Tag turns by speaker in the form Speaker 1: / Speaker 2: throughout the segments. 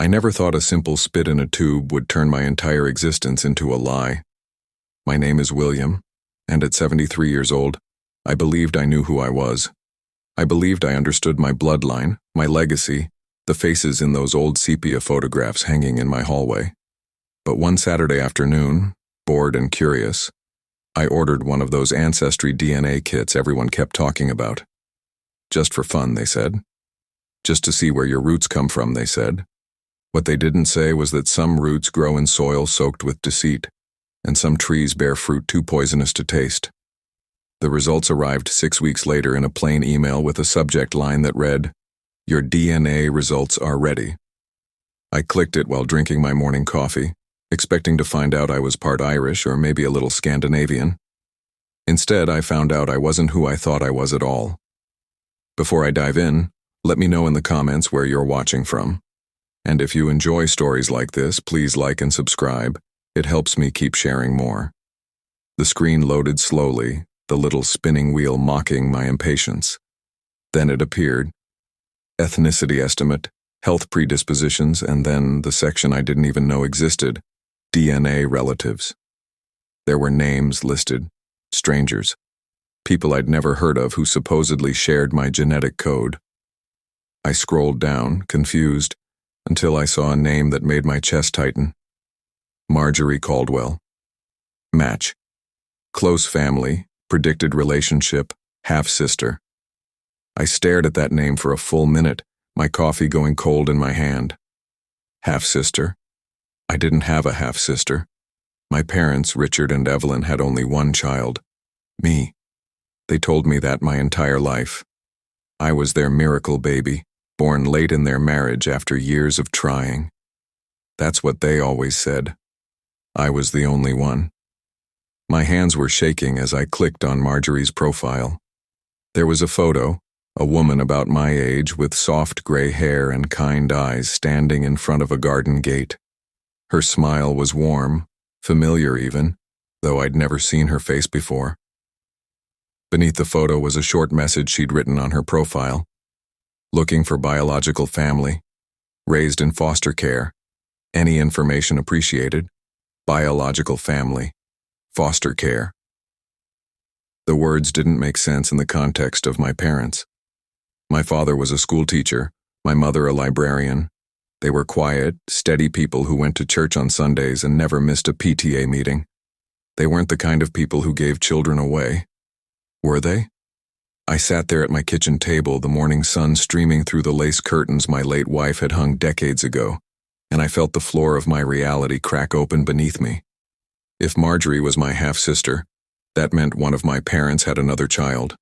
Speaker 1: I never thought a simple spit in a tube would turn my entire existence into a lie. My name is William, and at 73 years old, I believed I knew who I was. I believed I understood my bloodline, my legacy, the faces in those old sepia photographs hanging in my hallway. But one Saturday afternoon, bored and curious, I ordered one of those ancestry DNA kits everyone kept talking about. Just for fun, they said. Just to see where your roots come from, they said. What they didn't say was that some roots grow in soil soaked with deceit, and some trees bear fruit too poisonous to taste. The results arrived 6 weeks later in a plain email with a subject line that read, "Your DNA results are ready." I clicked it while drinking my morning coffee, expecting to find out I was part Irish or maybe a little Scandinavian. Instead, I found out I wasn't who I thought I was at all. Before I dive in, let me know in the comments where you're watching from. And if you enjoy stories like this, please like and subscribe. It helps me keep sharing more. The screen loaded slowly, the little spinning wheel mocking my impatience. Then it appeared. Ethnicity estimate, health predispositions, and then the section I didn't even know existed, DNA relatives. There were names listed, strangers, people I'd never heard of who supposedly shared my genetic code. I scrolled down, confused, until I saw a name that made my chest tighten. Marjorie Caldwell. Match. Close family, predicted relationship, half-sister. I stared at that name for a full minute, my coffee going cold in my hand. Half-sister? I didn't have a half-sister. My parents, Richard and Evelyn, had only one child. Me. They told me that my entire life. I was their miracle baby, born late in their marriage after years of trying. That's what they always said. I was the only one. My hands were shaking as I clicked on Marjorie's profile. There was a photo, a woman about my age with soft gray hair and kind eyes standing in front of a garden gate. Her smile was warm, familiar even, though I'd never seen her face before. Beneath the photo was a short message she'd written on her profile. Looking for biological family. Raised in foster care. Any information appreciated. Biological family. Foster care. The words didn't make sense in the context of my parents. My father was a school teacher, my mother a librarian. They were quiet, steady people who went to church on Sundays and never missed a PTA meeting. They weren't the kind of people who gave children away. Were they? I sat there at my kitchen table, the morning sun streaming through the lace curtains my late wife had hung decades ago, and I felt the floor of my reality crack open beneath me. If Marjorie was my half-sister, that meant one of my parents had another child.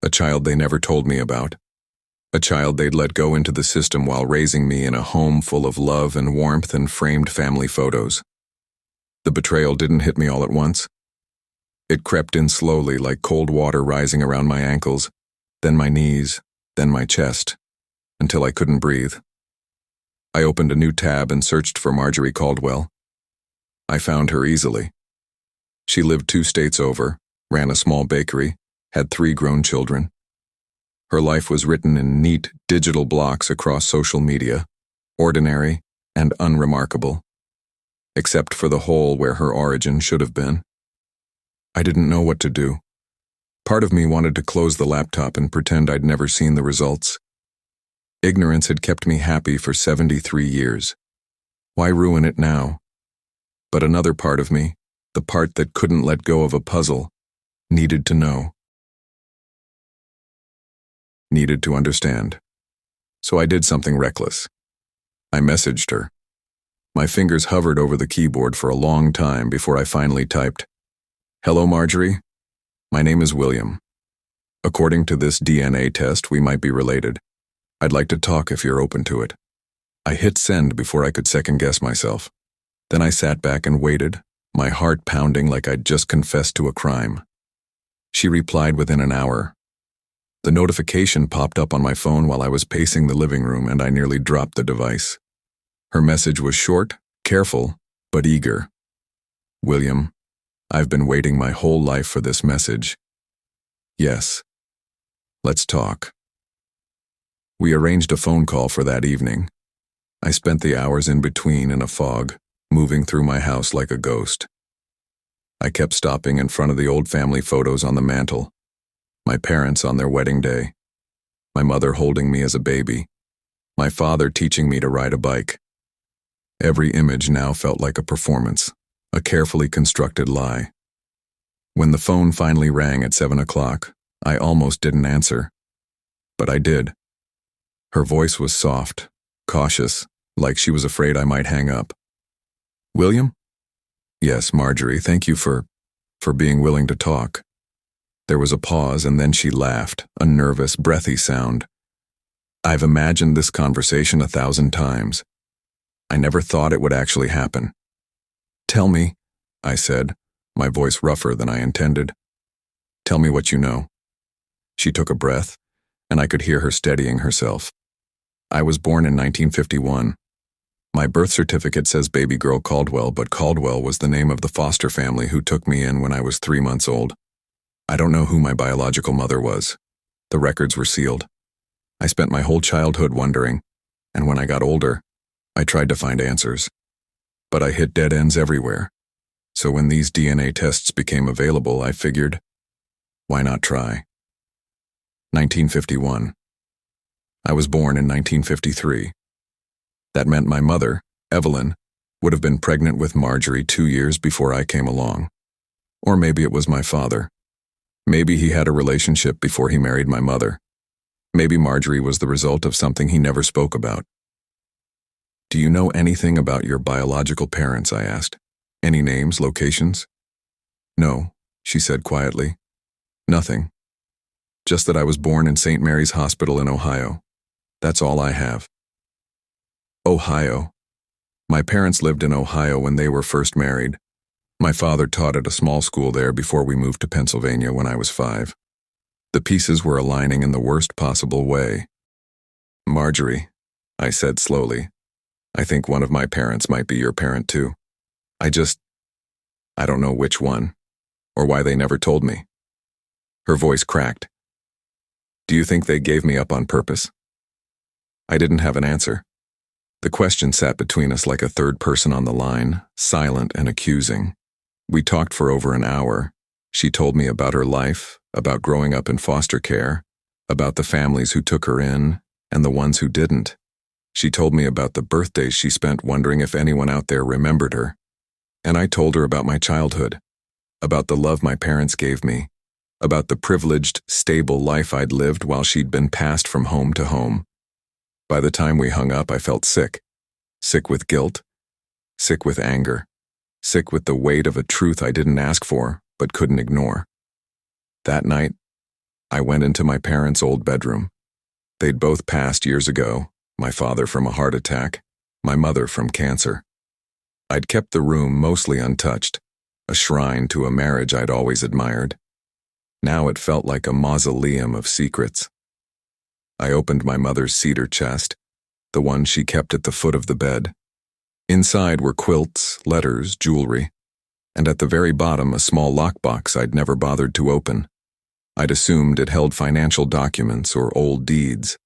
Speaker 1: A child they never told me about. A child they'd let go into the system while raising me in a home full of love and warmth and framed family photos. The betrayal didn't hit me all at once. It crept in slowly like cold water rising around my ankles, then my knees, then my chest, until I couldn't breathe. I opened a new tab and searched for Marjorie Caldwell. I found her easily. She lived 2 states over, ran a small bakery, had 3 grown children. Her life was written in neat, digital blocks across social media, ordinary and unremarkable, except for the hole where her origin should have been. I didn't know what to do. Part of me wanted to close the laptop and pretend I'd never seen the results. Ignorance had kept me happy for 73 years. Why ruin it now? But another part of me, the part that couldn't let go of a puzzle, needed to know. Needed to understand. So I did something reckless. I messaged her. My fingers hovered over the keyboard for a long time before I finally typed, "Hello, Marjorie. My name is William. According to this DNA test, we might be related. I'd like to talk if you're open to it." I hit send before I could second-guess myself. Then I sat back and waited, my heart pounding like I'd just confessed to a crime. She replied within an hour. The notification popped up on my phone while I was pacing the living room, and I nearly dropped the device. Her message was short, careful, but eager. "William, I've been waiting my whole life for this message. Yes. Let's talk." We arranged a phone call for that evening. I spent the hours in between in a fog, moving through my house like a ghost. I kept stopping in front of the old family photos on the mantel, my parents on their wedding day, my mother holding me as a baby, my father teaching me to ride a bike. Every image now felt like a performance, a carefully constructed lie. When the phone finally rang at 7 o'clock, I almost didn't answer. But I did. Her voice was soft, cautious, like she was afraid I might hang up. "William?" "Yes, Marjorie, thank you for being willing to talk." There was a pause and then she laughed, a nervous, breathy sound. "I've imagined this conversation 1,000 times. I never thought it would actually happen." "Tell me," I said, my voice rougher than I intended. "Tell me what you know." She took a breath, and I could hear her steadying herself. "I was born in 1951. My birth certificate says baby girl Caldwell, but Caldwell was the name of the foster family who took me in when I was 3 months old. I don't know who my biological mother was. The records were sealed. I spent my whole childhood wondering, and when I got older, I tried to find answers. But I hit dead ends everywhere. So when these DNA tests became available, I figured, why not try? 1951. I was born in 1953. That meant my mother, Evelyn, would have been pregnant with Marjorie 2 years before I came along. Or maybe it was my father. Maybe he had a relationship before he married my mother. Maybe Marjorie was the result of something he never spoke about. "Do you know anything about your biological parents?" I asked. "Any names, locations?" "No," she said quietly. "Nothing. Just that I was born in St. Mary's Hospital in Ohio. That's all I have." Ohio. My parents lived in Ohio when they were first married. My father taught at a small school there before we moved to Pennsylvania when I was 5. The pieces were aligning in the worst possible way. "Marjorie," I said slowly, "I think one of my parents might be your parent too. I don't know which one, or why they never told me." Her voice cracked. "Do you think they gave me up on purpose?" I didn't have an answer. The question sat between us like a third person on the line, silent and accusing. We talked for over an hour. She told me about her life, about growing up in foster care, about the families who took her in, and the ones who didn't. She told me about the birthdays she spent wondering if anyone out there remembered her. And I told her about my childhood, about the love my parents gave me, about the privileged, stable life I'd lived while she'd been passed from home to home. By the time we hung up, I felt sick. Sick with guilt, sick with anger, sick with the weight of a truth I didn't ask for but couldn't ignore. That night, I went into my parents' old bedroom. They'd both passed years ago, my father from a heart attack, my mother from cancer. I'd kept the room mostly untouched, a shrine to a marriage I'd always admired. Now it felt like a mausoleum of secrets. I opened my mother's cedar chest, the one she kept at the foot of the bed. Inside were quilts, letters, jewelry, and at the very bottom a small lockbox I'd never bothered to open. I'd assumed it held financial documents or old deeds.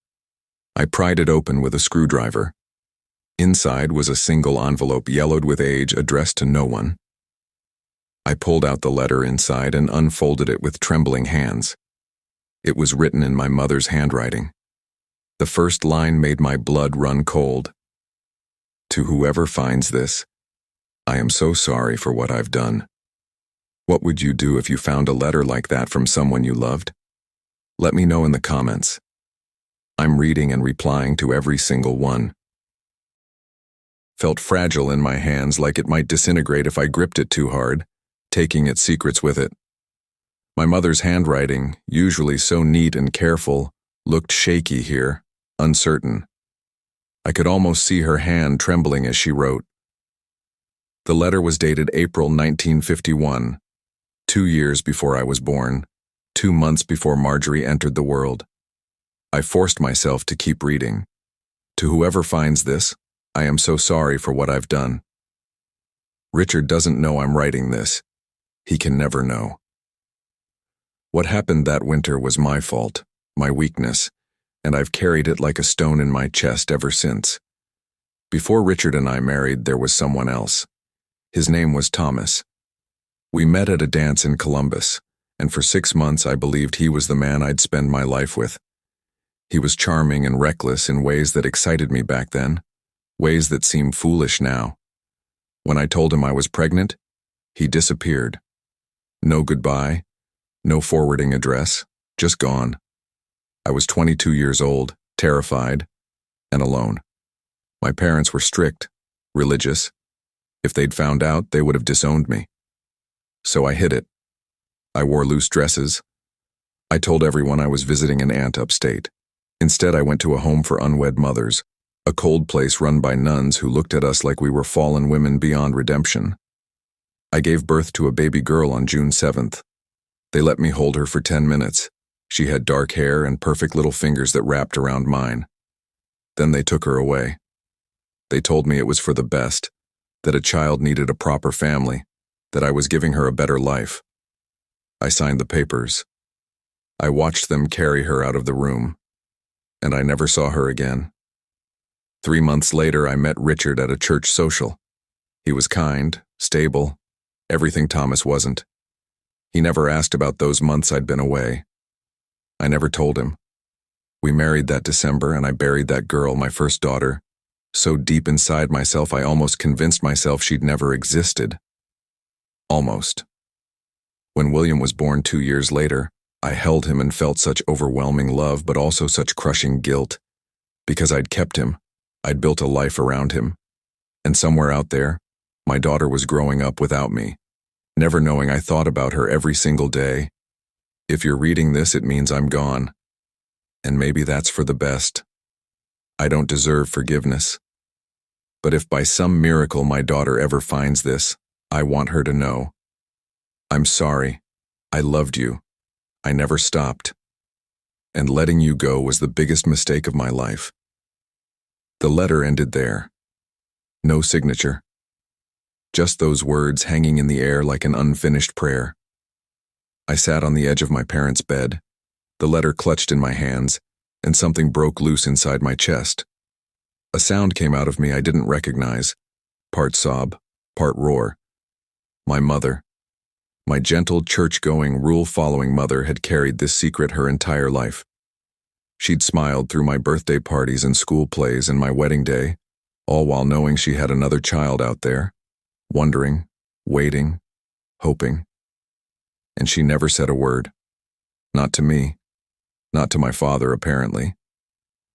Speaker 1: I pried it open with a screwdriver. Inside was a single envelope yellowed with age addressed to no one. I pulled out the letter inside and unfolded it with trembling hands. It was written in my mother's handwriting. The first line made my blood run cold. "To whoever finds this, I am so sorry for what I've done. What would you do if you found a letter like that from someone you loved? Let me know in the comments. I'm reading and replying to every single one." Felt fragile in my hands, like it might disintegrate if I gripped it too hard, taking its secrets with it. My mother's handwriting, usually so neat and careful, looked shaky here, uncertain. I could almost see her hand trembling as she wrote. The letter was dated April 1951, 2 years before I was born, 2 months before Marjorie entered the world. I forced myself to keep reading. "To whoever finds this, I am so sorry for what I've done. Richard doesn't know I'm writing this. He can never know. What happened that winter was my fault, my weakness, and I've carried it like a stone in my chest ever since. Before Richard and I married, there was someone else. His name was Thomas. We met at a dance in Columbus, and for 6 months I believed he was the man I'd spend my life with. He was charming and reckless in ways that excited me back then, ways that seem foolish now. When I told him I was pregnant, he disappeared. No goodbye, no forwarding address, just gone. I was 22 years old, terrified, and alone. My parents were strict, religious. If they'd found out, they would have disowned me. So I hid it. I wore loose dresses. I told everyone I was visiting an aunt upstate. Instead, I went to a home for unwed mothers, a cold place run by nuns who looked at us like we were fallen women beyond redemption. I gave birth to a baby girl on June 7th. They let me hold her for 10 minutes. She had dark hair and perfect little fingers that wrapped around mine. Then they took her away. They told me it was for the best, that a child needed a proper family, that I was giving her a better life. I signed the papers. I watched them carry her out of the room, and I never saw her again. 3 months later, I met Richard at a church social. He was kind, stable, everything Thomas wasn't. He never asked about those months I'd been away. I never told him. We married that December, and I buried that girl, my first daughter, so deep inside myself I almost convinced myself she'd never existed. Almost. When William was born 2 years later, I held him and felt such overwhelming love but also such crushing guilt. Because I'd kept him, I'd built a life around him. And somewhere out there, my daughter was growing up without me, never knowing I thought about her every single day. If you're reading this, it means I'm gone. And maybe that's for the best. I don't deserve forgiveness. But if by some miracle my daughter ever finds this, I want her to know. I'm sorry. I loved you. I never stopped. And letting you go was the biggest mistake of my life. The letter ended there. No signature. Just those words hanging in the air like an unfinished prayer. I sat on the edge of my parents' bed, the letter clutched in my hands, and something broke loose inside my chest. A sound came out of me I didn't recognize, part sob, part roar. My mother, my gentle, church-going, rule-following mother had carried this secret her entire life. She'd smiled through my birthday parties and school plays and my wedding day, all while knowing she had another child out there, wondering, waiting, hoping. And she never said a word. Not to me. Not to my father, apparently.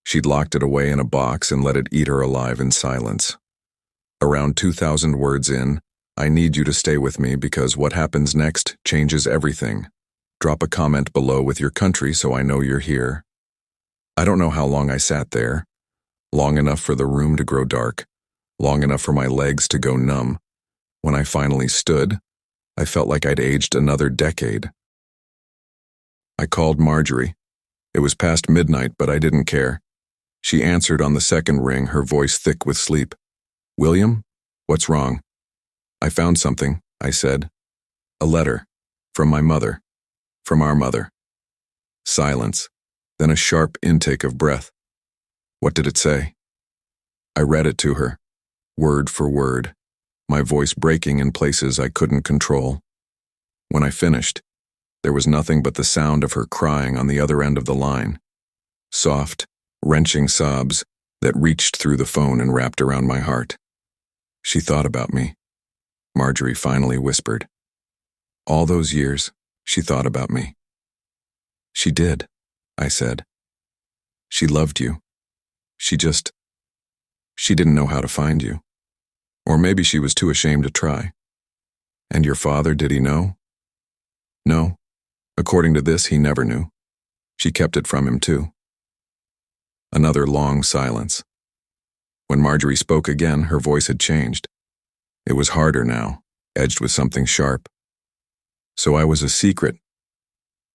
Speaker 1: She'd locked it away in a box and let it eat her alive in silence. Around 2,000 words in, I need you to stay with me because what happens next changes everything. Drop a comment below with your country so I know you're here. I don't know how long I sat there. Long enough for the room to grow dark. Long enough for my legs to go numb. When I finally stood, I felt like I'd aged another decade. I called Marjorie. It was past midnight, but I didn't care. She answered on the second ring, her voice thick with sleep. William, what's wrong? I found something, I said. A letter. From my mother. From our mother. Silence. Then a sharp intake of breath. What did it say? I read it to her, word for word, my voice breaking in places I couldn't control. When I finished, there was nothing but the sound of her crying on the other end of the line. Soft, wrenching sobs that reached through the phone and wrapped around my heart. She thought about me, Marjorie finally whispered. All those years, she thought about me. She did, I said. She loved you. She didn't know how to find you. Or maybe she was too ashamed to try. And your father, did he know? No. According to this, he never knew. She kept it from him, too. Another long silence. When Marjorie spoke again, her voice had changed. It was harder now, edged with something sharp. So I was a secret,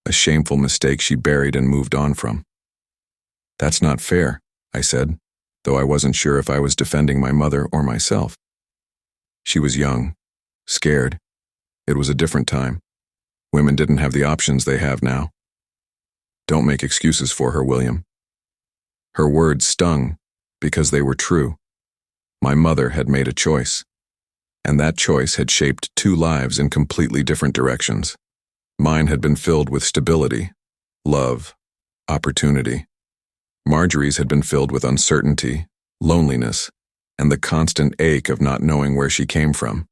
Speaker 1: a shameful mistake she buried and moved on from. That's not fair, I said, though I wasn't sure if I was defending my mother or myself. She was young, scared. It was a different time. Women didn't have the options they have now. Don't make excuses for her, William. Her words stung because they were true. My mother had made a choice, and that choice had shaped two lives in completely different directions. Mine had been filled with stability, love, opportunity. Marjorie's had been filled with uncertainty, loneliness, and the constant ache of not knowing where she came from.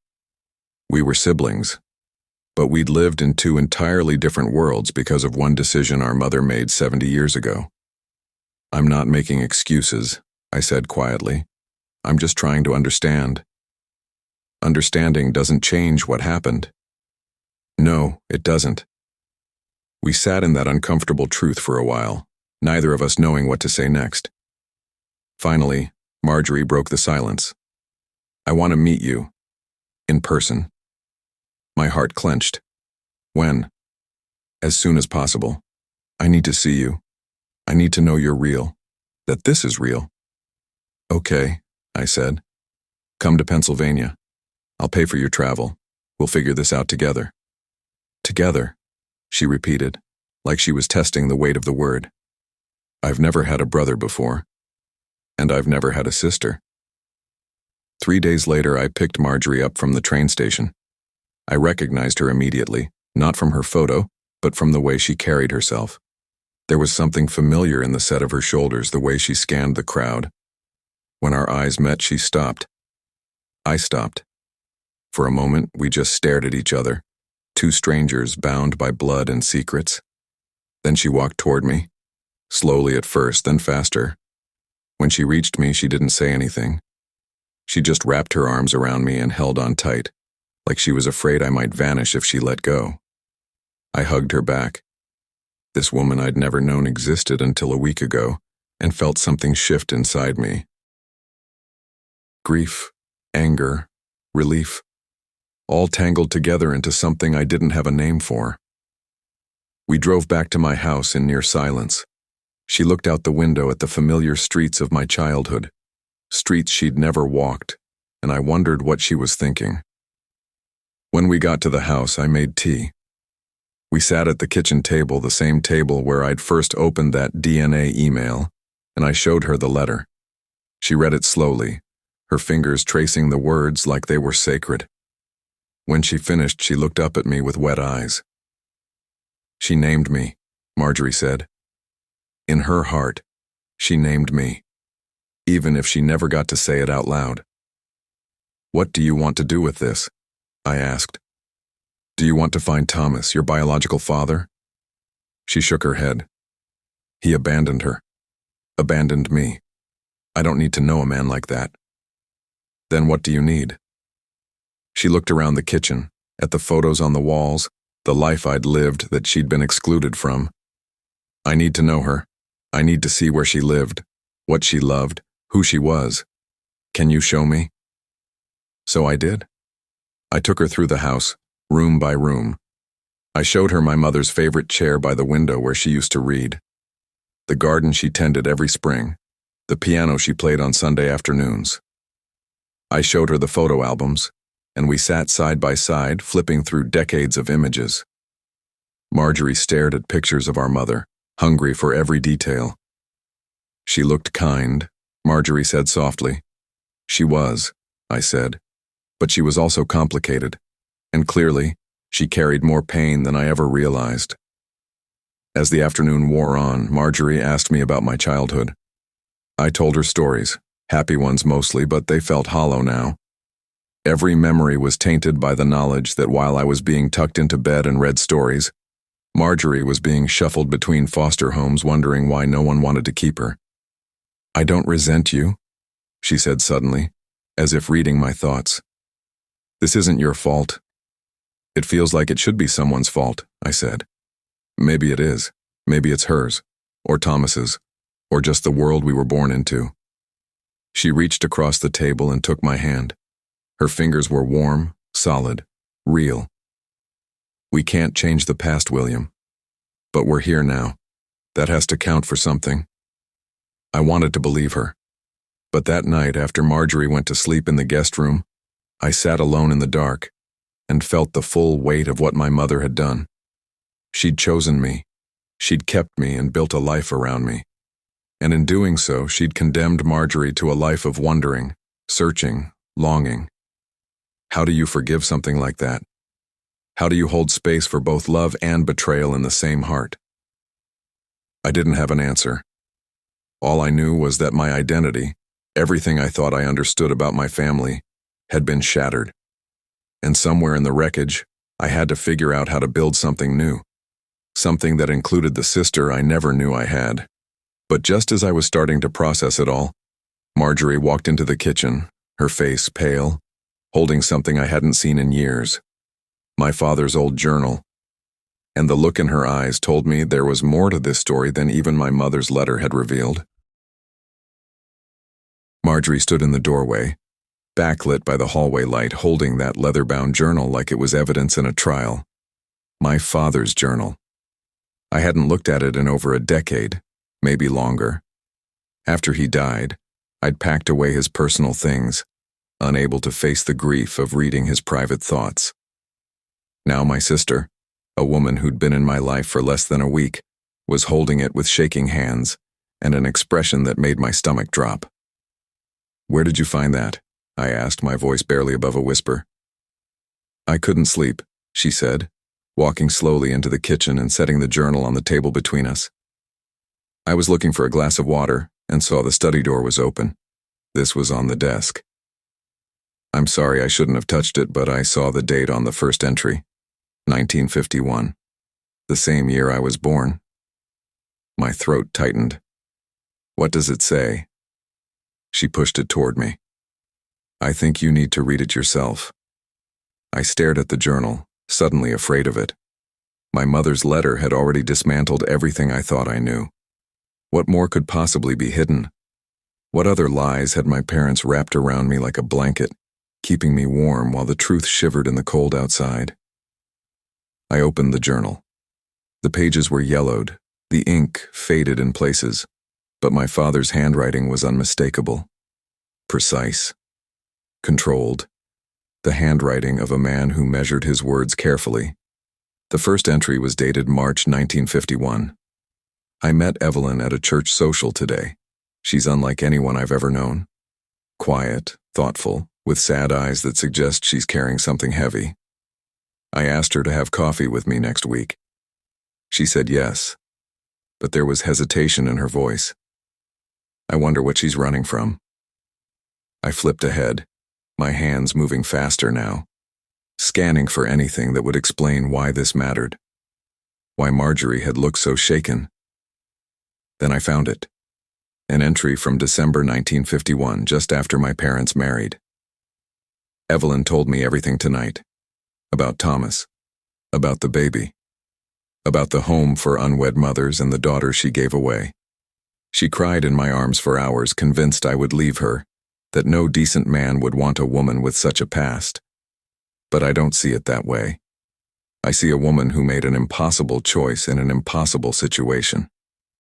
Speaker 1: We were siblings, but we'd lived in two entirely different worlds because of one decision our mother made 70 years ago. "I'm not making excuses," I said quietly. "I'm just trying to understand." "Understanding doesn't change what happened." "No, it doesn't." We sat in that uncomfortable truth for a while, neither of us knowing what to say next. Finally, Marjorie broke the silence. "I want to meet you. In person." My heart clenched. "When?" "As soon as possible. I need to see you. I need to know you're real. That this is real." "Okay," I said. "Come to Pennsylvania. I'll pay for your travel. We'll figure this out together." "Together," she repeated, like she was testing the weight of the word. I've never had a brother before, and I've never had a sister. 3 days later, I picked Marjorie up from the train station. I recognized her immediately, not from her photo, but from the way she carried herself. There was something familiar in the set of her shoulders, the way she scanned the crowd. When our eyes met, she stopped. I stopped. For a moment, we just stared at each other, two strangers bound by blood and secrets. Then she walked toward me, slowly at first, then faster. When she reached me, she didn't say anything. She just wrapped her arms around me and held on tight, like she was afraid I might vanish if she let go. I hugged her back. This woman I'd never known existed until a week ago, and felt something shift inside me. Grief, anger, relief, all tangled together into something I didn't have a name for. We drove back to my house in near silence. She looked out the window at the familiar streets of my childhood, streets she'd never walked, and I wondered what she was thinking. When we got to the house, I made tea. We sat at the kitchen table, the same table where I'd first opened that DNA email, and I showed her the letter. She read it slowly, her fingers tracing the words like they were sacred. When she finished, she looked up at me with wet eyes. "She named me," Marjorie said. In her heart, she named me, even if she never got to say it out loud. "What do you want to do with this?" I asked. "Do you want to find Thomas, your biological father?" She shook her head. "He abandoned her. Abandoned me. I don't need to know a man like that." "Then what do you need?" She looked around the kitchen, at the photos on the walls, the life I'd lived that she'd been excluded from. "I need to know her. I need to see where she lived, what she loved, who she was. Can you show me?" So I did. I took her through the house, room by room. I showed her my mother's favorite chair by the window where she used to read, the garden she tended every spring, the piano she played on Sunday afternoons. I showed her the photo albums, and we sat side by side, flipping through decades of images. Marjorie stared at pictures of our mother, hungry for every detail. She looked kind, Marjorie said softly. She was, I said, but she was also complicated, and clearly, she carried more pain than I ever realized. As the afternoon wore on, Marjorie asked me about my childhood. I told her stories, happy ones mostly, but they felt hollow now. Every memory was tainted by the knowledge that while I was being tucked into bed and read stories, Marjorie was being shuffled between foster homes, wondering why no one wanted to keep her. "I don't resent you," she said suddenly, as if reading my thoughts. "This isn't your fault." "It feels like it should be someone's fault," I said. "Maybe it is. Maybe it's hers, or Thomas's, or just the world we were born into." She reached across the table and took my hand. Her fingers were warm, solid, real. "We can't change the past, William. But we're here now. That has to count for something." I wanted to believe her. But that night, after Marjorie went to sleep in the guest room, I sat alone in the dark and felt the full weight of what my mother had done. She'd chosen me. She'd kept me and built a life around me. And in doing so, she'd condemned Marjorie to a life of wondering, searching, longing. How do you forgive something like that? How do you hold space for both love and betrayal in the same heart? I didn't have an answer. All I knew was that my identity, everything I thought I understood about my family, had been shattered. And somewhere in the wreckage, I had to figure out how to build something new. Something that included the sister I never knew I had. But just as I was starting to process it all, Marjorie walked into the kitchen, her face pale, holding something I hadn't seen in years. My father's old journal. And the look in her eyes told me there was more to this story than even my mother's letter had revealed. Marjorie stood in the doorway, backlit by the hallway light, holding that leather-bound journal like it was evidence in a trial. My father's journal. I hadn't looked at it in over a decade, maybe longer. After he died, I'd packed away his personal things, unable to face the grief of reading his private thoughts. Now my sister, a woman who'd been in my life for less than a week, was holding it with shaking hands and an expression that made my stomach drop. "Where did you find that?" I asked, my voice barely above a whisper. "I couldn't sleep," she said, walking slowly into the kitchen and setting the journal on the table between us. "I was looking for a glass of water and saw the study door was open. This was on the desk. I'm sorry I shouldn't have touched it, but I saw the date on the first entry, 1951, the same year I was born." My throat tightened. "What does it say?" She pushed it toward me. "I think you need to read it yourself." I stared at the journal, suddenly afraid of it. My mother's letter had already dismantled everything I thought I knew. What more could possibly be hidden? What other lies had my parents wrapped around me like a blanket, keeping me warm while the truth shivered in the cold outside? I opened the journal. The pages were yellowed, the ink faded in places, but my father's handwriting was unmistakable. Precise. Controlled. The handwriting of a man who measured his words carefully. The first entry was dated March 1951. "I met Evelyn at a church social today. She's unlike anyone I've ever known. Quiet, thoughtful, with sad eyes that suggest she's carrying something heavy. I asked her to have coffee with me next week. She said yes, but there was hesitation in her voice. I wonder what she's running from." I flipped ahead, my hands moving faster now, scanning for anything that would explain why this mattered, why Marjorie had looked so shaken. Then I found it. An entry from December 1951, just after my parents married. "Evelyn told me everything tonight. About Thomas. About the baby. About the home for unwed mothers and the daughter she gave away. She cried in my arms for hours, convinced I would leave her, that no decent man would want a woman with such a past. But I don't see it that way. I see a woman who made an impossible choice in an impossible situation.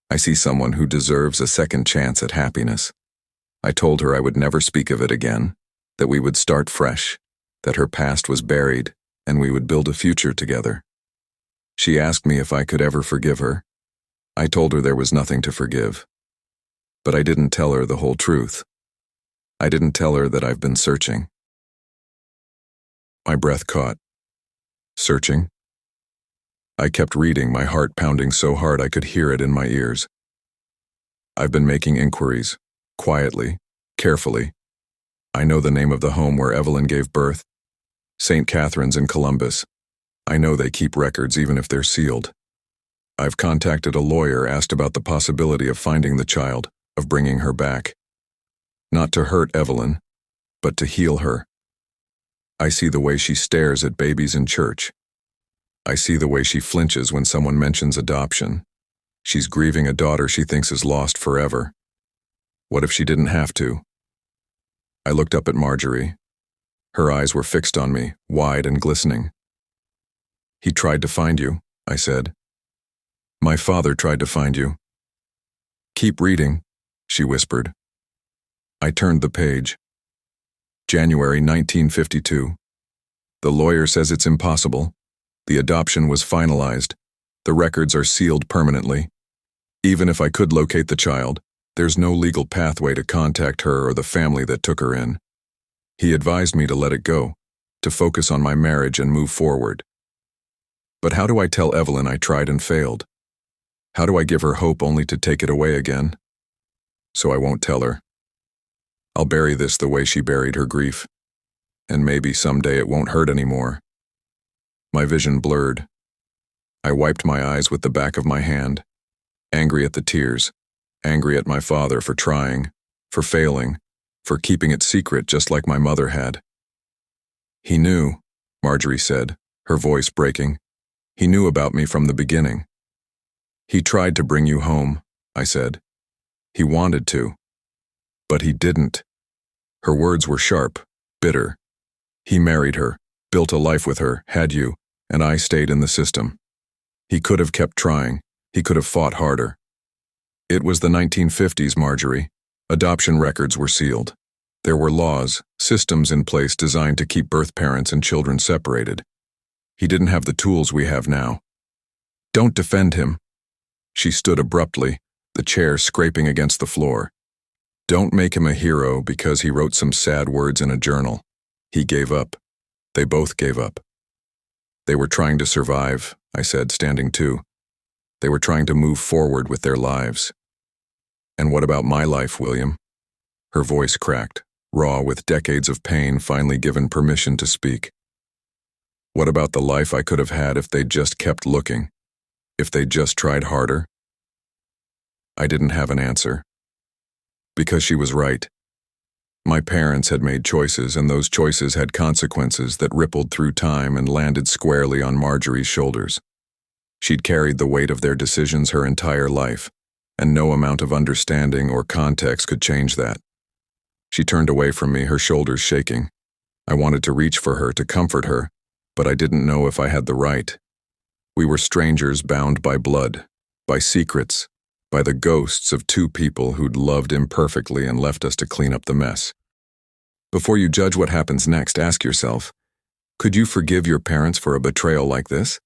Speaker 1: I see someone who deserves a second chance at happiness. I told her I would never speak of it again, that we would start fresh, that her past was buried, and we would build a future together. She asked me if I could ever forgive her. I told her there was nothing to forgive. But I didn't tell her the whole truth. I didn't tell her that I've been searching." My breath caught. Searching? I kept reading, my heart pounding so hard I could hear it in my ears. "I've been making inquiries, quietly, carefully. I know the name of the home where Evelyn gave birth, St. Catherine's in Columbus. I know they keep records even if they're sealed. I've contacted a lawyer, asked about the possibility of finding the child, of bringing her back. Not to hurt Evelyn, but to heal her. I see the way she stares at babies in church. I see the way she flinches when someone mentions adoption. She's grieving a daughter she thinks is lost forever. What if she didn't have to?" I looked up at Marjorie. Her eyes were fixed on me, wide and glistening. "He tried to find you," I said. "My father tried to find you." "Keep reading," she whispered. I turned the page. January 1952. "The lawyer says it's impossible. The adoption was finalized. The records are sealed permanently. Even if I could locate the child, there's no legal pathway to contact her or the family that took her in. He advised me to let it go, to focus on my marriage and move forward. But how do I tell Evelyn I tried and failed? How do I give her hope only to take it away again? So I won't tell her. I'll bury this the way she buried her grief, and maybe someday it won't hurt anymore. My vision blurred. I wiped my eyes with the back of my hand, angry at the tears, angry at my father for trying, for failing, for keeping it secret just like my mother had. He knew, Marjorie said, her voice breaking. He knew about me from the beginning. He tried to bring you home, I said. He wanted to. But he didn't. Her words were sharp, bitter. He married her, built a life with her, had you, and I stayed in the system. He could have kept trying. He could have fought harder. It was the 1950s, Marjorie. Adoption records were sealed. There were laws, systems in place designed to keep birth parents and children separated. He didn't have the tools we have now. Don't defend him. She stood abruptly, the chair scraping against the floor. Don't make him a hero because he wrote some sad words in a journal. He gave up. They both gave up. They were trying to survive, I said, standing too. They were trying to move forward with their lives. And what about my life, William? Her voice cracked, raw with decades of pain finally given permission to speak. What about the life I could have had if they'd just kept looking? If they'd just tried harder? I didn't have an answer. Because she was right. My parents had made choices, and those choices had consequences that rippled through time and landed squarely on Marjorie's shoulders. She'd carried the weight of their decisions her entire life, and no amount of understanding or context could change that. She turned away from me, her shoulders shaking. I wanted to reach for her, to comfort her, but I didn't know if I had the right. We were strangers bound by blood, by secrets, by the ghosts of two people who'd loved imperfectly and left us to clean up the mess. Before you judge what happens next, ask yourself, could you forgive your parents for a betrayal like this?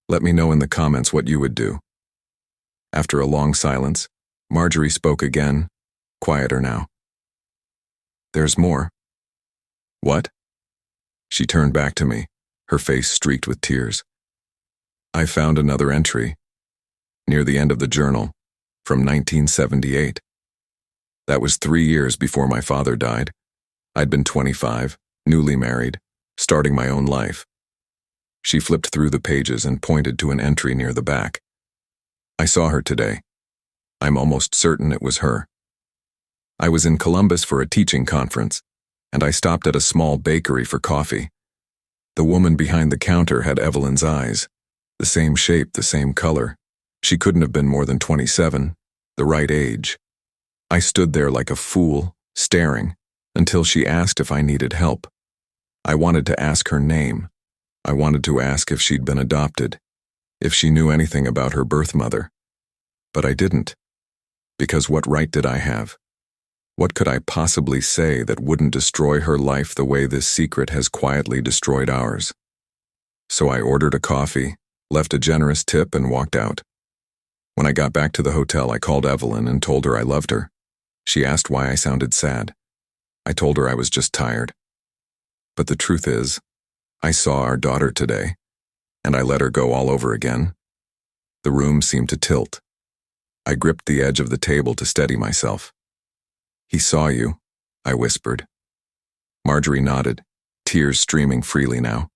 Speaker 1: Let me know in the comments what you would do. After a long silence, Marjorie spoke again, quieter now. There's more. What? She turned back to me, her face streaked with tears. I found another entry, near the end of the journal, from 1978. That was 3 years before my father died. I'd been 25, newly married, starting my own life. She flipped through the pages and pointed to an entry near the back. I saw her today. I'm almost certain it was her. I was in Columbus for a teaching conference, and I stopped at a small bakery for coffee. The woman behind the counter had Evelyn's eyes, the same shape, the same color. She couldn't have been more than 27, the right age. I stood there like a fool, staring, until she asked if I needed help. I wanted to ask her name. I wanted to ask if she'd been adopted, if she knew anything about her birth mother. But I didn't. Because what right did I have? What could I possibly say that wouldn't destroy her life the way this secret has quietly destroyed ours? So I ordered a coffee, left a generous tip, and walked out. When I got back to the hotel, I called Evelyn and told her I loved her. She asked why I sounded sad. I told her I was just tired. But the truth is, I saw our daughter today, and I let her go all over again. The room seemed to tilt. I gripped the edge of the table to steady myself. He saw you, I whispered. Marjorie nodded, tears streaming freely now.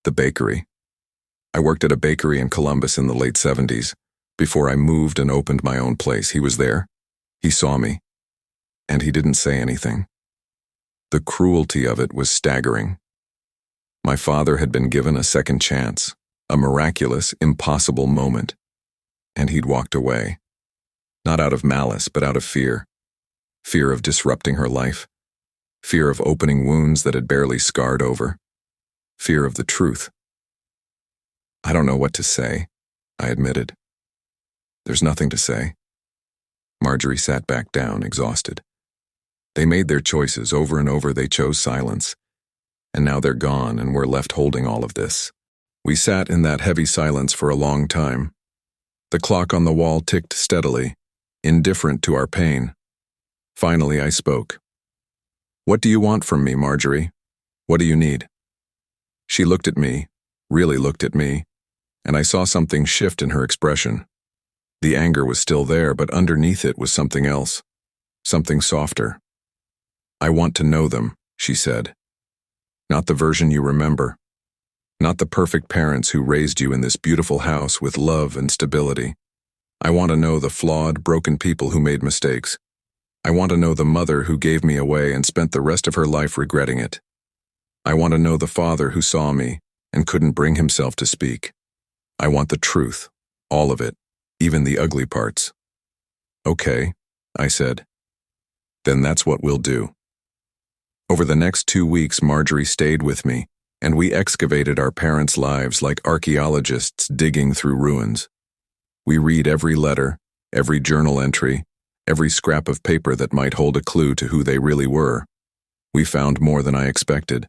Speaker 1: The bakery. I worked at a bakery in Columbus in the late 70s. Before I moved and opened my own place, he was there. He saw me. And he didn't say anything. The cruelty of it was staggering. My father had been given a second chance, a miraculous, impossible moment. And he'd walked away. Not out of malice, but out of fear. Fear of disrupting her life. Fear of opening wounds that had barely scarred over. Fear of the truth. I don't know what to say, I admitted. There's nothing to say. Marjorie sat back down, exhausted. They made their choices over and over. They chose silence. And now they're gone, and we're left holding all of this. We sat in that heavy silence for a long time. The clock on the wall ticked steadily, indifferent to our pain. Finally, I spoke. "What do you want from me, Marjorie? What do you need?" She looked at me, really looked at me, and I saw something shift in her expression. The anger was still there, but underneath it was something else, something softer. "I want to know them," she said. "Not the version you remember. Not the perfect parents who raised you in this beautiful house with love and stability. I want to know the flawed, broken people who made mistakes. I want to know the mother who gave me away and spent the rest of her life regretting it. I want to know the father who saw me and couldn't bring himself to speak. I want the truth, all of it, even the ugly parts." "Okay," I said. "Then that's what we'll do." Over the next 2 weeks, Marjorie stayed with me, and we excavated our parents' lives like archaeologists digging through ruins. We read every letter, every journal entry, every scrap of paper that might hold a clue to who they really were. We found more than I expected.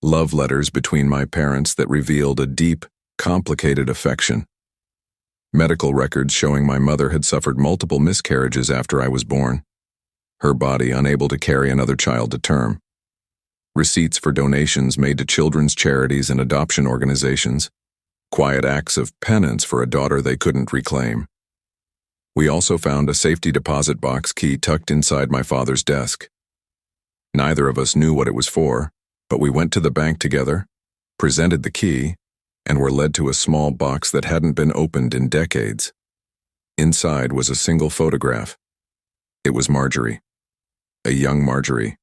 Speaker 1: Love letters between my parents that revealed a deep, complicated affection. Medical records showing my mother had suffered multiple miscarriages after I was born, her body unable to carry another child to term. Receipts for donations made to children's charities and adoption organizations, quiet acts of penance for a daughter they couldn't reclaim. We also found a safety deposit box key tucked inside my father's desk. Neither of us knew what it was for, but we went to the bank together, presented the key, and were led to a small box that hadn't been opened in decades. Inside was a single photograph. It was Marjorie, a young Marjorie,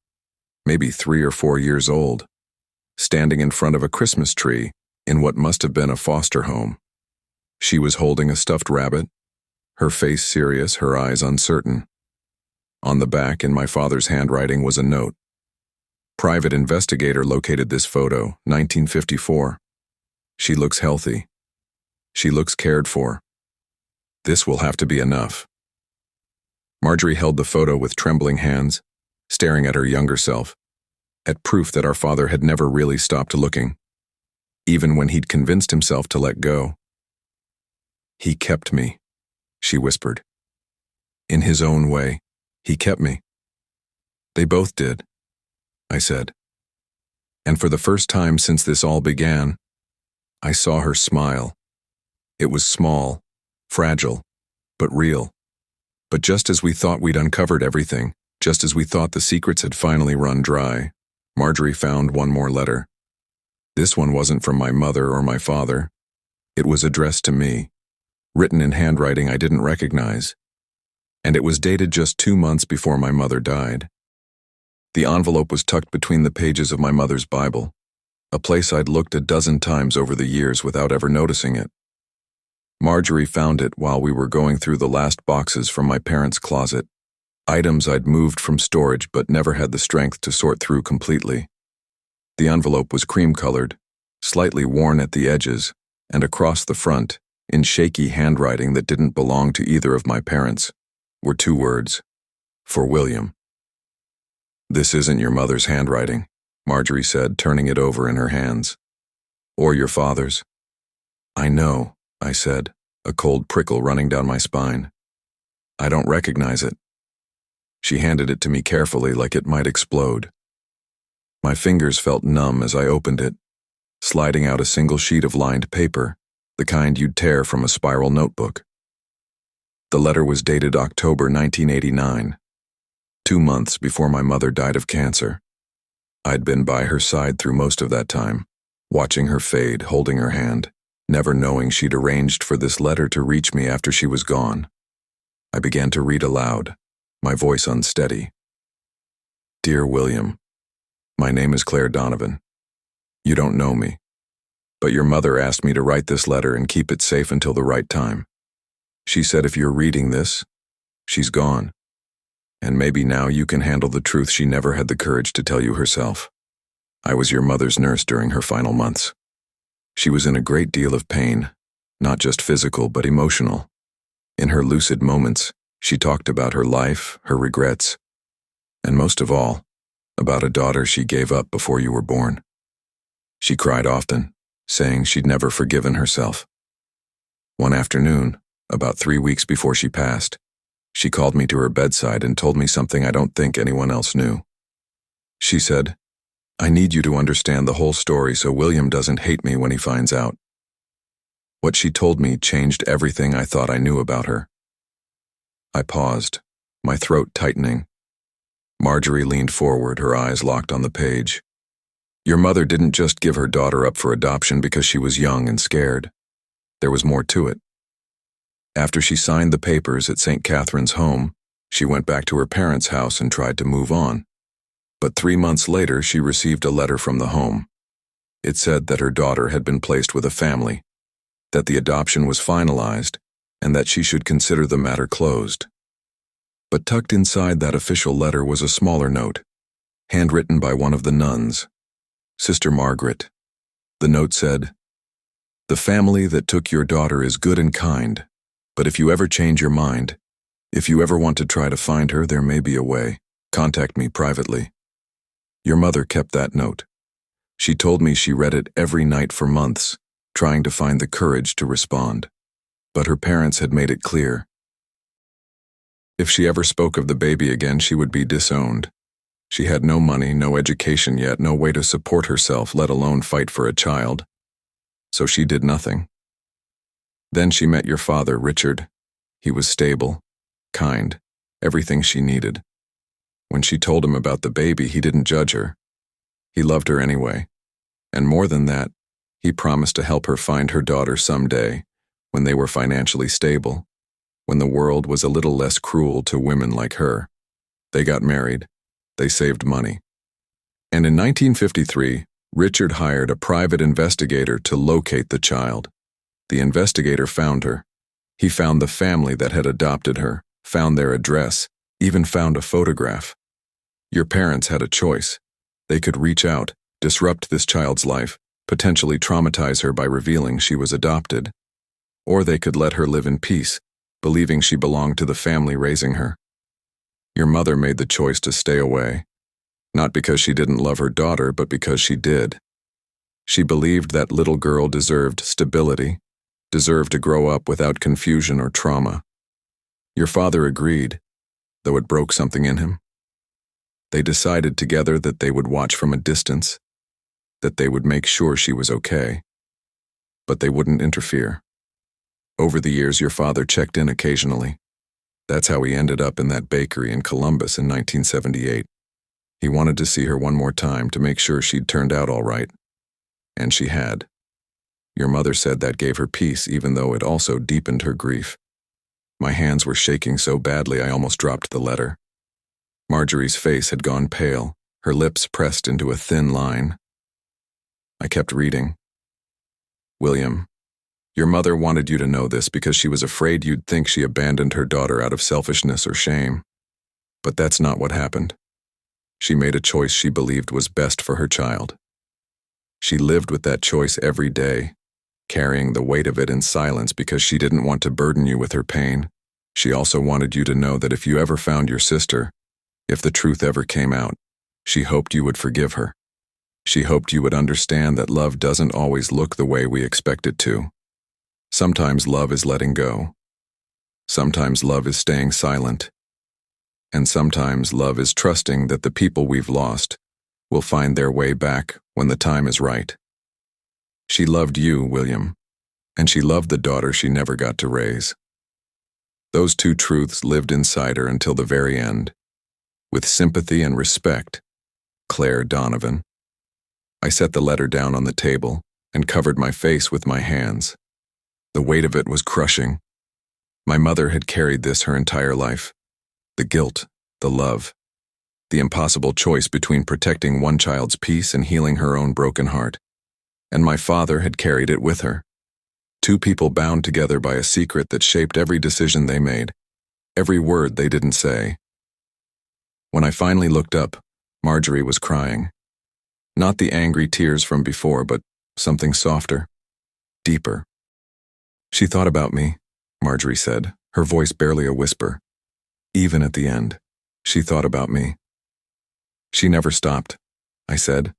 Speaker 1: maybe 3 or 4 years old, standing in front of a Christmas tree in what must have been a foster home. She was holding a stuffed rabbit, her face serious, her eyes uncertain. On the back, in my father's handwriting, was a note. "Private investigator located this photo, 1954. She looks healthy. She looks cared for. This will have to be enough." Marjorie held the photo with trembling hands, staring at her younger self, at proof that our father had never really stopped looking, even when he'd convinced himself to let go. "He kept me," she whispered. "In his own way, he kept me." "They both did," I said. And for the first time since this all began, I saw her smile. It was small, fragile, but real. But just as we thought we'd uncovered everything, just as we thought the secrets had finally run dry, Marjorie found one more letter. This one wasn't from my mother or my father. It was addressed to me, written in handwriting I didn't recognize, and it was dated just 2 months before my mother died. The envelope was tucked between the pages of my mother's Bible, a place I'd looked a dozen times over the years without ever noticing it. Marjorie found it while we were going through the last boxes from my parents' closet, items I'd moved from storage but never had the strength to sort through completely. The envelope was cream-colored, slightly worn at the edges, and across the front, in shaky handwriting that didn't belong to either of my parents, were 2 words: "For William." "This isn't your mother's handwriting," Marjorie said, turning it over in her hands. "Or your father's." "I know," I said, a cold prickle running down my spine. "I don't recognize it." She handed it to me carefully, like it might explode. My fingers felt numb as I opened it, sliding out a single sheet of lined paper, the kind you'd tear from a spiral notebook. The letter was dated October 1989, 2 months before my mother died of cancer. I'd been by her side through most of that time, watching her fade, holding her hand, never knowing she'd arranged for this letter to reach me after she was gone. I began to read aloud, my voice unsteady. "Dear William, my name is Claire Donovan. You don't know me, but your mother asked me to write this letter and keep it safe until the right time. She said if you're reading this, she's gone, and maybe now you can handle the truth she never had the courage to tell you herself. I was your mother's nurse during her final months. She was in a great deal of pain, not just physical but emotional. In her lucid moments, she talked about her life, her regrets, and most of all, about a daughter she gave up before you were born. She cried often, saying she'd never forgiven herself. One afternoon, about 3 weeks before she passed, she called me to her bedside and told me something I don't think anyone else knew. She said, "I need you to understand the whole story so William doesn't hate me when he finds out." What she told me changed everything I thought I knew about her. I paused, my throat tightening. Marjorie leaned forward, her eyes locked on the page. "Your mother didn't just give her daughter up for adoption because she was young and scared. There was more to it. After she signed the papers at St. Catherine's home, she went back to her parents' house and tried to move on. But 3 months later, she received a letter from the home. It said that her daughter had been placed with a family, that the adoption was finalized, and that she should consider the matter closed. But tucked inside that official letter was a smaller note, handwritten by one of the nuns, Sister Margaret. The note said, "The family that took your daughter is good and kind, but if you ever change your mind, if you ever want to try to find her, there may be a way. Contact me privately." Your mother kept that note. She told me she read it every night for months, trying to find the courage to respond. But her parents had made it clear. If she ever spoke of the baby again, she would be disowned. She had no money, no education yet, no way to support herself, let alone fight for a child. So she did nothing. Then she met your father, Richard. He was stable, kind, everything she needed. When she told him about the baby, he didn't judge her. He loved her anyway. And more than that, he promised to help her find her daughter someday, when they were financially stable, when the world was a little less cruel to women like her. They got married. They saved money. And in 1953, Richard hired a private investigator to locate the child. The investigator found her. He found the family that had adopted her, found their address, even found a photograph. Your parents had a choice. They could reach out, disrupt this child's life, potentially traumatize her by revealing she was adopted. Or they could let her live in peace, believing she belonged to the family raising her. Your mother made the choice to stay away, not because she didn't love her daughter, but because she did. She believed that little girl deserved stability, deserved to grow up without confusion or trauma. Your father agreed, though it broke something in him. They decided together that they would watch from a distance, that they would make sure she was okay, but they wouldn't interfere. Over the years, your father checked in occasionally. That's how he ended up in that bakery in Columbus in 1978. He wanted to see her one more time to make sure she'd turned out all right. And she had. Your mother said that gave her peace, even though it also deepened her grief. My hands were shaking so badly I almost dropped the letter. Marjorie's face had gone pale, her lips pressed into a thin line. I kept reading. "William, your mother wanted you to know this because she was afraid you'd think she abandoned her daughter out of selfishness or shame. But that's not what happened. She made a choice she believed was best for her child. She lived with that choice every day, carrying the weight of it in silence because she didn't want to burden you with her pain. She also wanted you to know that if you ever found your sister, if the truth ever came out, she hoped you would forgive her. She hoped you would understand that love doesn't always look the way we expect it to. Sometimes love is letting go. Sometimes love is staying silent. And sometimes love is trusting that the people we've lost will find their way back when the time is right. She loved you, William, and she loved the daughter she never got to raise. Those two truths lived inside her until the very end. With sympathy and respect, Claire Donovan. I set the letter down on the table and covered my face with my hands. The weight of it was crushing. My mother had carried this her entire life. The guilt, the love, the impossible choice between protecting one child's peace and healing her own broken heart. And my father had carried it with her. Two people bound together by a secret that shaped every decision they made, every word they didn't say. When I finally looked up, Marjorie was crying. Not the angry tears from before, but something softer, deeper. She thought about me, Marjorie said, her voice barely a whisper. Even at the end, she thought about me. She never stopped, I said.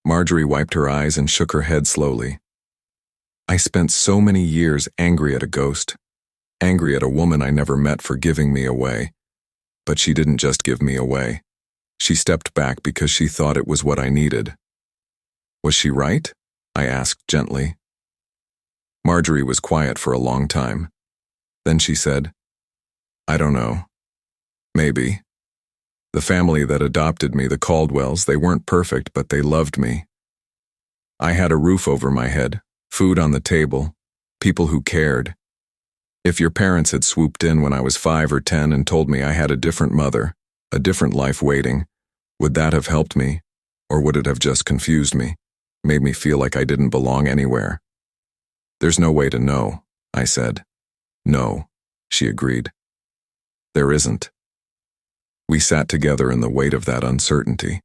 Speaker 1: Marjorie wiped her eyes and shook her head slowly. I spent so many years angry at a ghost, angry at a woman I never met for giving me away. But she didn't just give me away. She stepped back because she thought it was what I needed. Was she right? I asked gently. Marjorie was quiet for a long time. Then she said, I don't know. Maybe. The family that adopted me, the Caldwells, they weren't perfect, but they loved me. I had a roof over my head, food on the table, people who cared. If your parents had swooped in when I was 5 or 10 and told me I had a different mother, a different life waiting, would that have helped me, or would it have just confused me, made me feel like I didn't belong anywhere? There's no way to know, I said. No, she agreed. There isn't. We sat together in the weight of that uncertainty.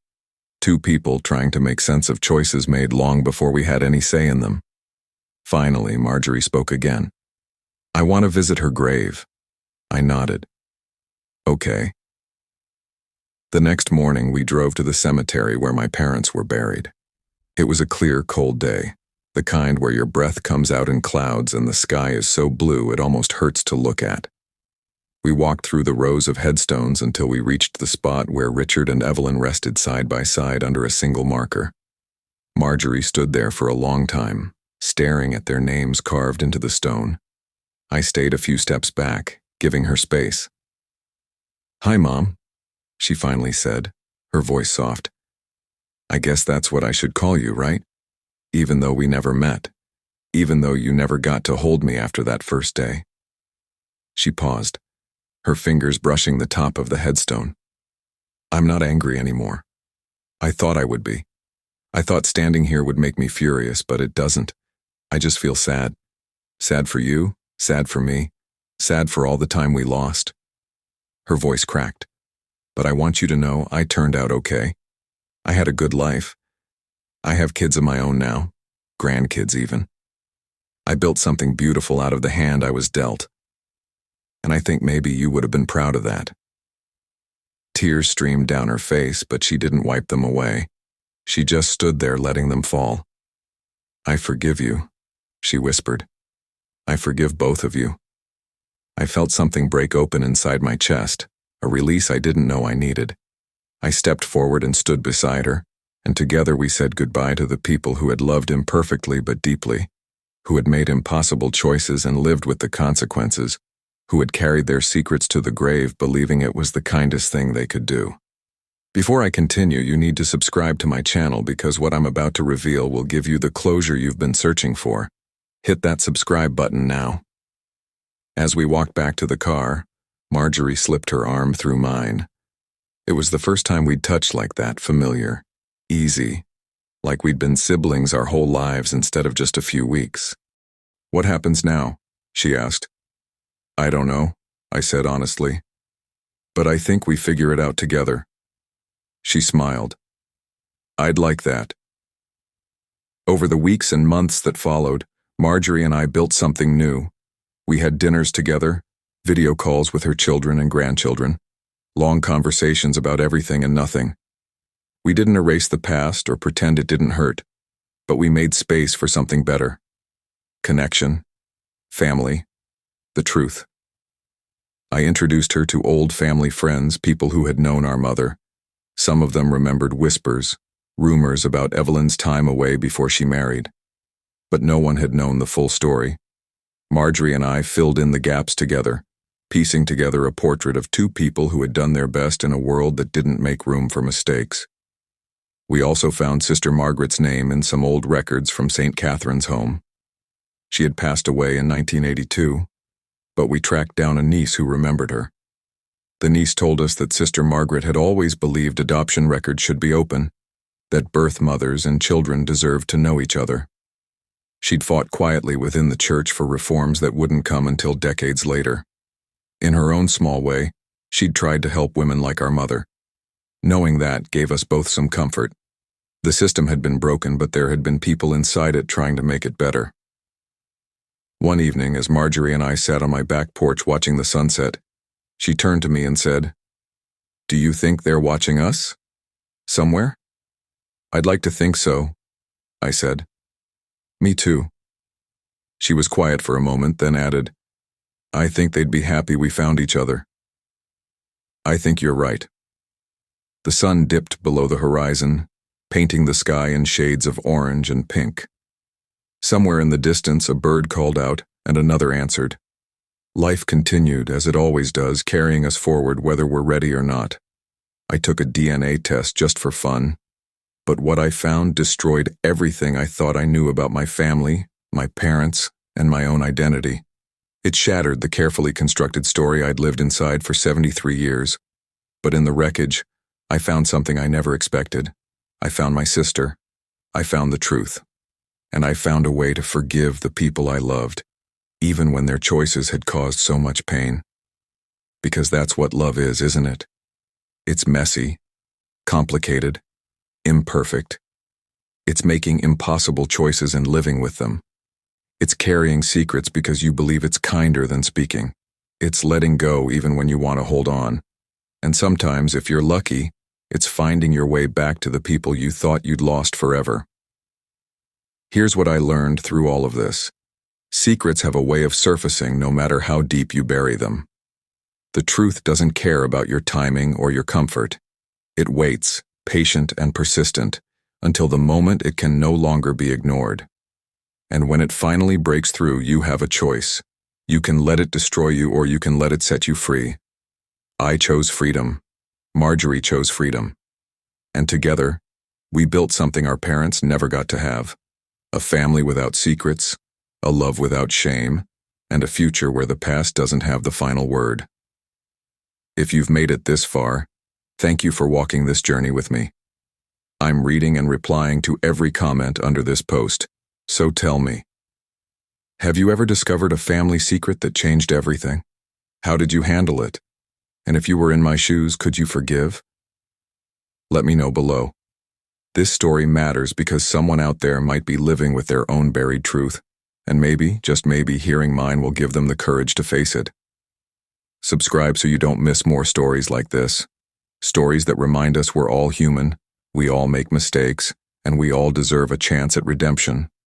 Speaker 1: Two people trying to make sense of choices made long before we had any say in them. Finally, Marjorie spoke again. I want to visit her grave. I nodded. Okay. The next morning, we drove to the cemetery where my parents were buried. It was a clear, cold day, the kind where your breath comes out in clouds and the sky is so blue it almost hurts to look at. We walked through the rows of headstones until we reached the spot where Richard and Evelyn rested side by side under a single marker. Marjorie stood there for a long time, staring at their names carved into the stone. I stayed a few steps back, giving her space. Hi, Mom, she finally said, her voice soft. I guess that's what I should call you, right? Even though we never met. Even though you never got to hold me after that first day. She paused, her fingers brushing the top of the headstone. I'm not angry anymore. I thought I would be. I thought standing here would make me furious, but it doesn't. I just feel sad. Sad for you, sad for me, sad for all the time we lost. Her voice cracked. But I want you to know I turned out okay. I had a good life. I have kids of my own now, grandkids even. I built something beautiful out of the hand I was dealt. And I think maybe you would have been proud of that. Tears streamed down her face, but she didn't wipe them away. She just stood there letting them fall. I forgive you, she whispered. I forgive both of you. I felt something break open inside my chest, a release I didn't know I needed. I stepped forward and stood beside her, and together we said goodbye to the people who had loved imperfectly but deeply, who had made impossible choices and lived with the consequences, who had carried their secrets to the grave believing it was the kindest thing they could do. Before I continue, you need to subscribe to my channel because what I'm about to reveal will give you the closure you've been searching for. Hit that subscribe button now. As we walked back to the car, Marjorie slipped her arm through mine. It was the first time we'd touched like that, familiar, easy, like we'd been siblings our whole lives instead of just a few weeks. What happens now? She asked. I don't know, I said honestly. But I think we figure it out together. She smiled. I'd like that. Over the weeks and months that followed, Marjorie and I built something new. We had dinners together, video calls with her children and grandchildren, long conversations about everything and nothing. We didn't erase the past or pretend it didn't hurt, but we made space for something better. Connection, family, the truth. I introduced her to old family friends, people who had known our mother. Some of them remembered whispers, rumors about Evelyn's time away before she married. But no one had known the full story. Marjorie and I filled in the gaps together, piecing together a portrait of two people who had done their best in a world that didn't make room for mistakes. We also found Sister Margaret's name in some old records from St. Catherine's home. She had passed away in 1982, but we tracked down a niece who remembered her. The niece told us that Sister Margaret had always believed adoption records should be open, that birth mothers and children deserved to know each other. She'd fought quietly within the church for reforms that wouldn't come until decades later. In her own small way, she'd tried to help women like our mother. Knowing that gave us both some comfort. The system had been broken, but there had been people inside it trying to make it better. One evening, as Marjorie and I sat on my back porch watching the sunset, she turned to me and said, "Do you think they're watching us? Somewhere?" "I'd like to think so," I said. "Me too." She was quiet for a moment, then added, "I think they'd be happy we found each other." "I think you're right." The sun dipped below the horizon, painting the sky in shades of orange and pink. Somewhere in the distance, a bird called out, and another answered. Life continued, as it always does, carrying us forward whether we're ready or not. I took a DNA test just for fun, but what I found destroyed everything I thought I knew about my family, my parents, and my own identity. It shattered the carefully constructed story I'd lived inside for 73 years. But in the wreckage, I found something I never expected. I found my sister. I found the truth. And I found a way to forgive the people I loved, even when their choices had caused so much pain. Because that's what love is, isn't it? It's messy, complicated, imperfect. It's making impossible choices and living with them. It's carrying secrets because you believe it's kinder than speaking. It's letting go even when you want to hold on. And sometimes, if you're lucky, it's finding your way back to the people you thought you'd lost forever. Here's what I learned through all of this. Secrets have a way of surfacing no matter how deep you bury them. The truth doesn't care about your timing or your comfort. It waits, patient and persistent, until the moment it can no longer be ignored. And when it finally breaks through, you have a choice. You can let it destroy you, or you can let it set you free. I chose freedom. Marjorie chose freedom. And together, we built something our parents never got to have. A family without secrets, a love without shame, and a future where the past doesn't have the final word. If you've made it this far, thank you for walking this journey with me. I'm reading and replying to every comment under this post, so tell me. Have you ever discovered a family secret that changed everything? How did you handle it? And if you were in my shoes, could you forgive? Let me know below. This story matters because someone out there might be living with their own buried truth, and maybe, just maybe, hearing mine will give them the courage to face it. Subscribe so you don't miss more stories like this. Stories that remind us we're all human, we all make mistakes, and we all deserve a chance at redemption.